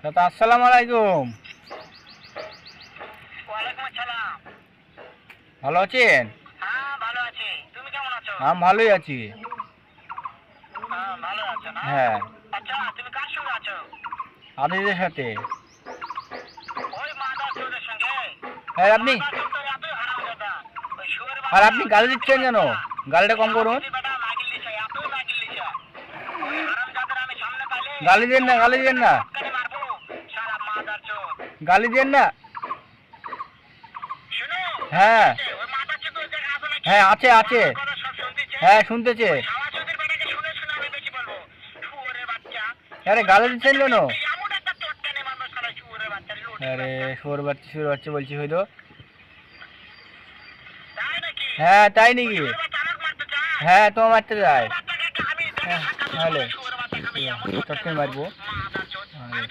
চাচা আসসালামু আলাইকুম। ওয়ালাইকুম আসসালাম। ভালো আছেন? হ্যাঁ ভালো আছি, তুমি কেমন আছো? আমি ভালোই আছি। হ্যাঁ ভালো আছো না? হ্যাঁ, আচ্ছা তুমি কার সঙ্গে আছো? আপনাদের সাথে। ওই মাদার চোরের সঙ্গে? হ্যাঁ আপনি মাদার চোর তো এতই হারামজাদা। ওই শুয়োর আর বাচ্চা, আপনি গালি দিচ্ছেন কেন? গালিটা কম করুন। আমাদের বেটা মাগিল দিছে, এতই মাগিল দিছে। ওই হারামজাদার আমি সামনে পাইলে গালি দেন না, গালি দেন না, মক্কানে মারবো, শালা মাদার চোর। গালি দেন না। শুনো, হ্যাঁ ওই মাদার চোর তোর জায়গা আছে নাকি? হ্যাঁ আছে আছে। আমার কথা সব শুনতেছে? হ্যাঁ শুনতেছে। শালা চোদের বেটাকে শুনে শুনে আমি বেশি বলবো। শুয়োরের বাচ্চা। আরে গালি দিচ্ছেন কেন? এমন একটা চটকানে মারবো শালা শুয়োরের বাচ্চা, লুটির আরে বাচ্চা। শুয়োর বাচ্চা বলছি হইলো। তাই নাকি? হ্যাঁ তাই নাকি? শুয়োরের বাচ্চা আমাকে মারতে চায়? হ্যাঁ তোমার মারতে যায়। বাচ্চাকে আমি দেখে হ্যাঁ ধাক্কা দিয়ে তাহলে শুয়োরের বাচ্চাকে আমি এমন চটকে মারবো। মাদার চোদ। আরে